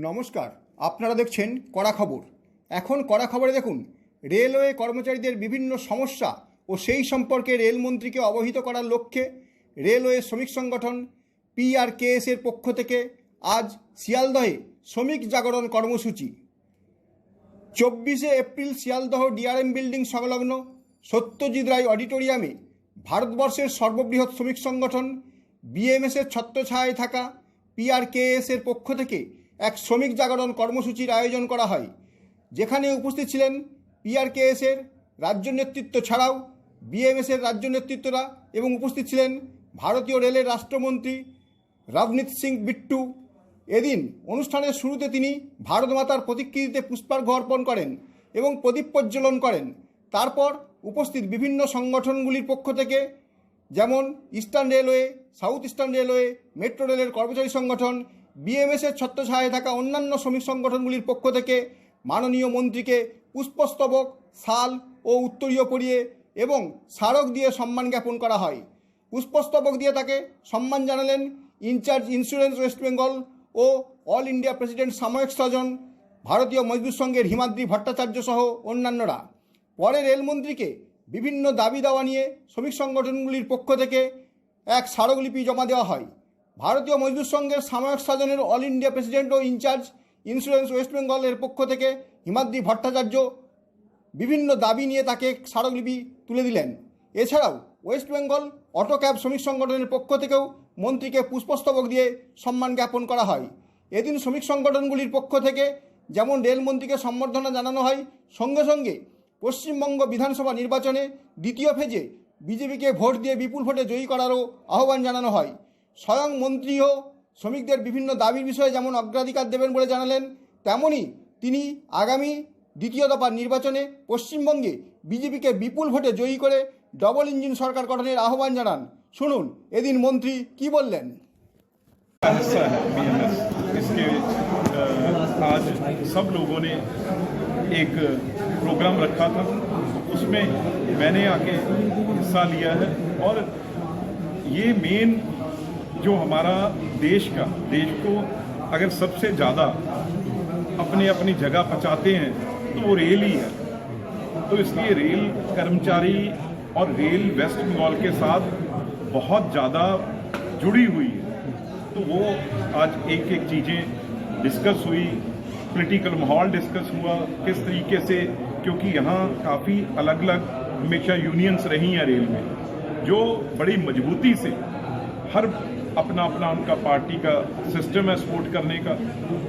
নমস্কার, আপনারা দেখছেন কড়া খবর। এখন কড়া খবরে দেখুন, রেলওয়ে কর্মচারীদের বিভিন্ন সমস্যা ও সেই সম্পর্কে রেলমন্ত্রীকে অবহিত করার লক্ষ্যে রেলওয়ে শ্রমিক সংগঠন PRKS এর পক্ষ থেকে আজ শিয়ালদহে শ্রমিক জাগরণ কর্মসূচি। 24শে এপ্রিল শিয়ালদহ DRM বিল্ডিং সংলগ্ন সত্যজিৎ রায় অডিটোরিয়ামে ভারতবর্ষের সর্ববৃহৎ শ্রমিক সংগঠন BMS-এর ছত্রছায়ায় থাকা PRKS এর পক্ষ থেকে এক শ্রমিক জাগরণ কর্মসূচির আয়োজন করা হয়, যেখানে উপস্থিত ছিলেন PRKS এর রাজ্য নেতৃত্ব ছাড়াও BMS-এর রাজ্য নেতৃত্বরা এবং উপস্থিত ছিলেন ভারতীয় রেলের রাষ্ট্রমন্ত্রী রবনীত সিং বিট্টু। এদিন অনুষ্ঠানের শুরুতে তিনি ভারত মাতার প্রতিকৃতিতে পুষ্পার্ঘ্য অর্পণ করেন এবং প্রদীপ প্রজ্বলন করেন। তারপর উপস্থিত বিভিন্ন সংগঠনগুলির পক্ষ থেকে, যেমন eastern railway, south eastern railway, metro রেলের কর্মচারী সংগঠন, BMS-এর ছত্রছায়ায় থাকা অন্যান্য শ্রমিক সংগঠনগুলির পক্ষ থেকে মাননীয় মন্ত্রীকে পুষ্পস্তবক, শাল ও উত্তরীয় পরিয়ে এবং স্মারক দিয়ে সম্মান জ্ঞাপন করা হয়। পুষ্পস্তবক দিয়ে তাকে সম্মান জানালেন ইনচার্জ ইন্স্যুরেন্স ওয়েস্ট বেঙ্গল ও অল ইন্ডিয়া প্রেসিডেন্ট সাময়িক স্বজন ভারতীয় মজদুর সংঘের হিমাদ্রি ভট্টাচার্য সহ অন্যান্যরা। পরে রেলমন্ত্রীকে বিভিন্ন দাবি দাওয়া নিয়ে শ্রমিক সংগঠনগুলির পক্ষ থেকে এক স্মারকলিপি জমা দেওয়া হয়। ভারতীয় মজদুর সংঘের সাময়িক স্বজনের অল ইন্ডিয়া প্রেসিডেন্ট ও ইনচার্জ ইন্স্যুরেন্স ওয়েস্ট বেঙ্গলের পক্ষ থেকে হিমাদ্রি ভট্টাচার্য বিভিন্ন দাবি নিয়ে তাকে স্মারকলিপি তুলে দিলেন। এছাড়াও ওয়েস্ট বেঙ্গল অটো ক্যাব শ্রমিক সংগঠনের পক্ষ থেকেও মন্ত্রীকে পুষ্পস্তবক দিয়ে সম্মান জ্ঞাপন করা হয়। এদিন শ্রমিক সংগঠনগুলির পক্ষ থেকে যেমন রেলমন্ত্রীকে সম্বর্ধনা জানানো হয়, সঙ্গে সঙ্গে পশ্চিমবঙ্গ বিধানসভা নির্বাচনে দ্বিতীয় ফেজে বিজেপিকে ভোট দিয়ে বিপুল ভোটে জয়ী করারও আহ্বান জানানো হয়। স্বয়ং মন্ত্রীও শ্রমিকদের বিভিন্ন দাবির বিষয়ে যেমন অগ্রাধিকার দেবেন বলে জানালেন, তেমনই তিনি আগামী দ্বিতীয় দফার নির্বাচনে পশ্চিমবঙ্গে বিজেপিকে বিপুল ভোটে জয়ী করে ডবল ইঞ্জিন সরকার গঠনের আহ্বান জানান। শুনুন এদিন মন্ত্রী কি বললেন। हिस्सा है BMS, इसके आज सब लोगों ने एक प्रोग्राम रखा था, उसमें मैंने आके हिस्सा लिया है। और ये मेन जो हमारा देश को अगर सबसे ज़्यादा अपनी अपनी जगह पहुँचाते हैं तो वो रेल ही है। तो इसलिए रेल कर्मचारी और रेल वेस्ट बंगाल के साथ बहुत ज़्यादा जुड़ी हुई है। तो वो आज एक एक चीज़ें डिस्कस हुई, पॉलिटिकल माहौल डिस्कस हुआ किस तरीके से, क्योंकि यहाँ काफ़ी अलग अलग हमेशा यूनियंस रही हैं रेल में, जो बड़ी मजबूती से हर अपना अपना उनका पार्टी का सिस्टम है सपोर्ट करने का।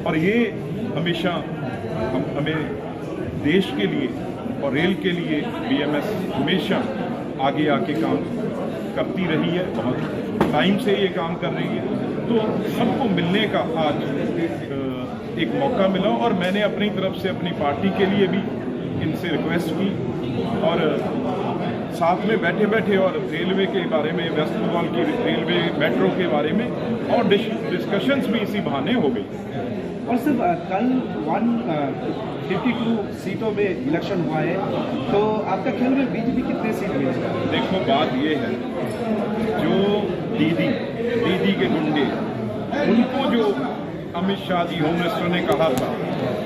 और ये हमेशा हमें देश के लिए और रेल के लिए BMS हमेशा आगे आके काम करती रही है, बहुत टाइम से ये काम कर रही है। तो सबको मिलने का आज एक मौका मिला और मैंने अपनी तरफ से अपनी पार्टी के लिए भी इनसे रिक्वेस्ट की और साथ में बैठे बैठे और रेलवे के बारे में, वेस्ट बंगाल की रेलवे मेट्रो के बारे में और डिस्कशंस भी इसी बहाने हो गई। और सिर्फ कल 152 सीटों में इलेक्शन हुआ है, तो आपका ख्याल में बीजेपी कितने सीट मिलेगा? देखो बात ये है, जो दीदी के गुंडे, उनको जो अमित शाह जी होम मिनिस्टर ने कहा था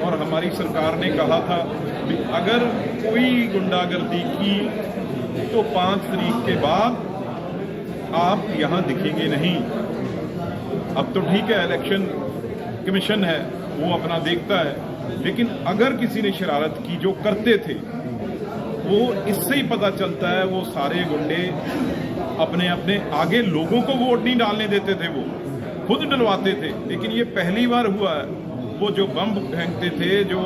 और हमारी सरकार ने कहा था कि अगर कोई गुंडागर्दी की तो 5 तारीख के बाद आप यहाँ दिखेंगे नहीं। अब तो ठीक है, इलेक्शन कमीशन है, वो अपना देखता है, लेकिन अगर किसी ने शरारत की, जो करते थे, वो इससे ही पता चलता है वो सारे गुंडे अपने अपने आगे लोगों को वोट नहीं डालने देते थे, वो खुद डलवाते थे। लेकिन ये पहली बार हुआ है, वो जो बम फेंकते थे, जो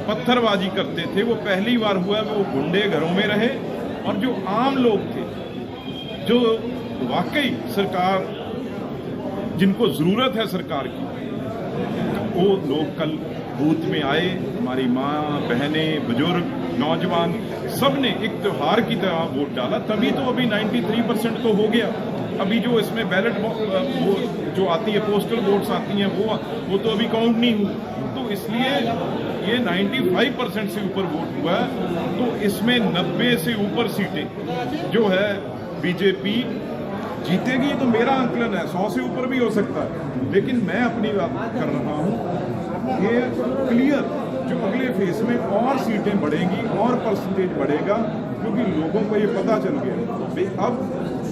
पत्थरबाजी करते थे, वो पहली बार हुआ है वो गुंडे घरों में रहे। और जो आम लोग थे, जो वाकई सरकार, जिनको ज़रूरत है सरकार की, वो लोग कल बूथ में आए। हमारी माँ, बहनें, बुजुर्ग, नौजवान सब ने एक त्यौहार की तरह वोट डाला, तभी तो अभी 93% तो हो गया। अभी जो इसमें बैलेट जो आती है, पोस्टल वोट्स आती हैं, वो तो अभी काउंट नहीं हुई। तो इसलिए ये 95% से ऊपर वोट हुआ है। तो इसमें 90 से ऊपर सीटें जो है बीजेपी जीतेगी। तो मेरा आंकलन है 100 से ऊपर भी हो सकता है, लेकिन मैं अपनी बात कर रहा हूँ ये क्लियर जो अगले फेज में और सीटें बढ़ेंगी और परसेंटेज बढ़ेगा, क्योंकि लोगों को ये पता चल गया भाई अब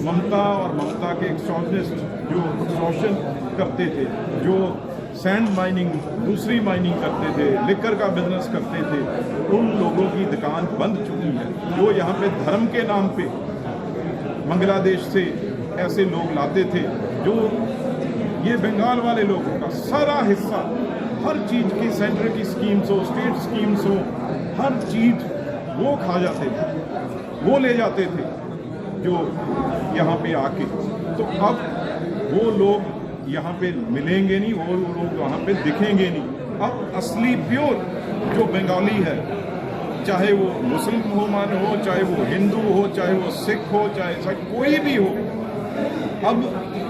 ममता और ममता के एक्सटॉर्शनिस्ट जो एक्सटॉर्शन करते थे, जो सैंड माइनिंग दूसरी माइनिंग करते थे, लिकर का बिजनेस करते थे, उन लोगों की दुकान बंद चुकी है। जो यहाँ पे धर्म के नाम पे बांग्लादेश से ऐसे लोग लाते थे, जो ये बंगाल वाले लोगों का सारा हिस्सा, हर चीज़ की सेंटर की स्कीम्स हो, स्टेट स्कीम्स हो, हर चीज़ वो खा जाते थे, वो ले जाते थे जो यहाँ पे आके। तो अब वो लोग यहाँ पे मिलेंगे नहीं, वो लोग वहाँ पे दिखेंगे नहीं। अब असली प्योर जो बंगाली है, चाहे वो मुसलमान हो, चाहे वो हिंदू हो, चाहे वो सिख हो, चाहे कोई भी हो, अब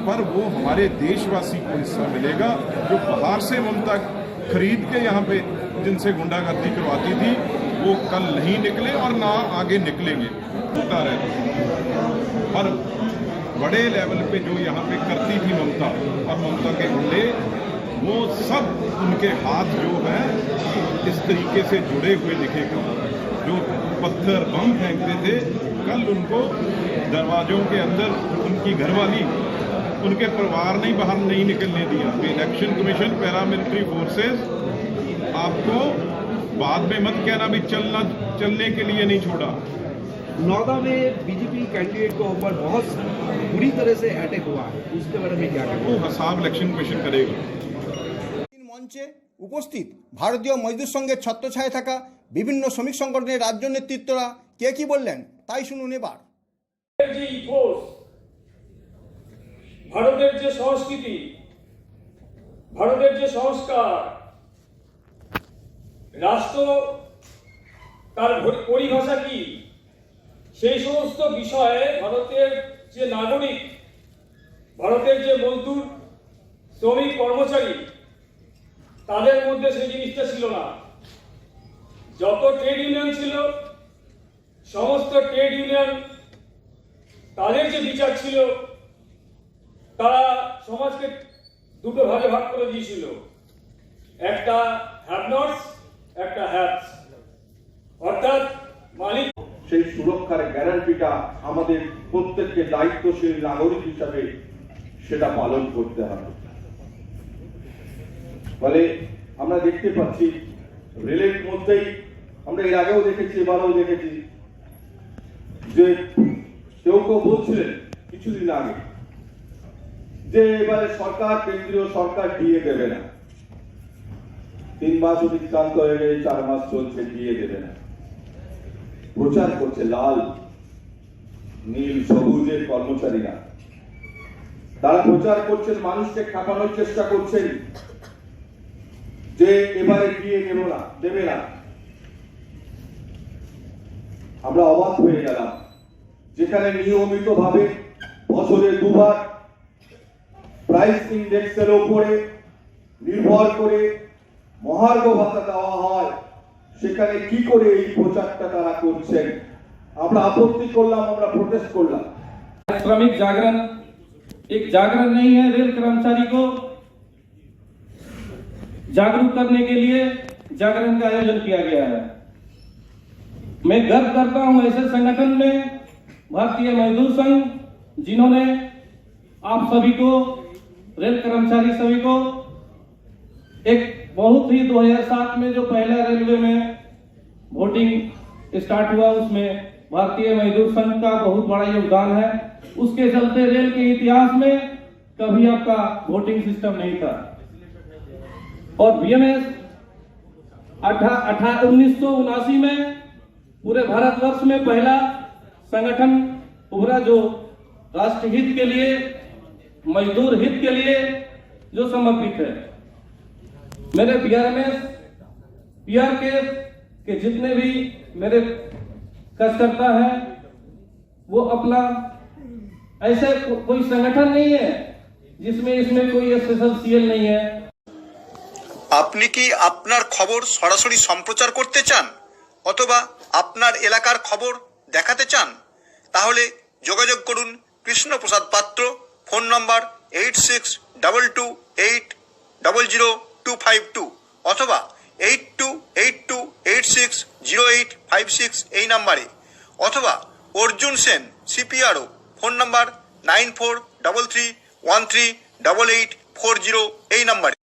पर वो हमारे देशवासी को हिस्सा मिलेगा। जो बाहर से ममता खरीद के यहाँ पे जिनसे गुंडागर्दी करवाती थी, वो कल नहीं निकले और ना आगे निकलेंगे, होता रहे। पर बड़े लेवल पे जो यहाँ पे करती थी ममता और ममता के गुंडे, वो सब उनके हाथ जो हैं इस तरीके से जुड़े हुए दिखेगा। जो पत्थर बम फेंकते थे, कल उनको दरवाजों के अंदर उनकी घरवाली, उनके परिवार ने बाहर नहीं निकलने दिया। तो इलेक्शन कमीशन, पैरामिलिट्री फोर्सेस आपको बाद में मत कहना भी चलने के लिए नहीं छोड़ा। नौदा में बीजेपी कैंडिडेट के ऊपर बहुत बुरी तरह से अटैक हुआ है, उसके बारे में क्या कहेंगे? वो हिसाब इलेक्शन कमीशन करेगा। মঞ্চে উপস্থিত ভারতীয় মজদুর সংঘের ছত্রছায়ায় থাকা বিভিন্ন শ্রমিক সংগঠনের রাজ্য নেতৃত্বরা কে কি বললেন তাই শুনুন এবার। যে ইথোস, ভারতের যে সংস্কৃতি, ভারতের যে সংস্কার, রাষ্ট্র তার পরিভাষা কি, সেই সমস্ত বিষয়ে ভারতের যে নাগরিক, ভারতের যে মজদুর, শ্রমিক, কর্মচারী, তাদের মধ্যে সেই জিনিসটা ছিল না। যত ট্রেড ইউনিয়ন ছিল, সমস্ত ট্রেড ইউনিয়ন তাদের যে বিচার ছিল, তারা সমাজকে দুটো ভাগে ভাগ করে দিয়েছিল, একটা হ্যাভ নটস, একটা হ্যাভস। অর্থাৎ মালিক সেই সুরক্ষার গ্যারান্টিটা আমাদের প্রত্যেককে দায়িত্বশীল নাগরিক হিসাবে সেটা পালন করতে হবে। ফলে আমরা দেখতে পাচ্ছি রেলের মধ্যেই, আমরা এর আগেও দেখেছি, এবারেও দেখেছি যে কেউ বলছিলেন কিছুদিন আগে যে এবারে সরকার, কেন্দ্রীয় সরকার দিয়ে দেবে না, 3 মাস অতিক্রান্ত হয়ে গেছে, 4 মাস চলছে, দিয়ে দেবে না। প্রচার করছে লাল, নীল, সবুজের কর্মচারীরা, তারা প্রচার করছেন, মানুষকে খাটানোর চেষ্টা করছেন যে এবারে দিয়ে দেবে না। আমরা অবাক হয়ে গেলাম, যেখানে নিয়মিত ভাবে বছরে 2 বার প্রাইস ইন্ডেক্সের উপরে নির্ভর করে মহার্ঘ ভাতা দেওয়া হয়, সেখানে কি করে এই প্রচারটা তারা করছেন? আমরা আপত্তি করলাম, আমরা প্রোটেস্ট করলাম। श्रमिक जागरण एक जागरण नहीं है, रेल कर्मचारी को जागरूक करने के लिए जागरण का आयोजन किया गया है। मैं गर्व करता हूं ऐसे संगठन में भारतीय मजदूर संघ, जिन्होंने आप सभी को, रेल कर्मचारी सभी को, एक बहुत ही 2007 में जो पहला रेलवे में वोटिंग स्टार्ट हुआ, उसमें भारतीय मजदूर संघ का बहुत बड़ा योगदान है। उसके चलते रेल के इतिहास में कभी आपका वोटिंग सिस्टम नहीं था। और बीएमएस 1979 में पूरे भारतवर्ष में पहला संगठन उभरा जो राष्ट्र हित के लिए, मजदूर हित के लिए जो समर्पित है। मेरे पीआरके के जितने भी मेरे कार्यकर्ता हैं, वो अपना ऐसा कोई संगठन नहीं है जिसमें इसमें कोई स्पेशल सीएल नहीं है। আপনি কি আপনার খবর সরাসরি সম্প্রচার করতে চান অথবা আপনার এলাকার খবর দেখাতে চান? তাহলে যোগাযোগ করুন কৃষ্ণপ্রসাদ পাত্র, ফোন নম্বর 8622800252 অথবা 8282860856 এই নাম্বারে, অথবা Arjun Sen CPRO phone number 9433138840 এই নাম্বারে।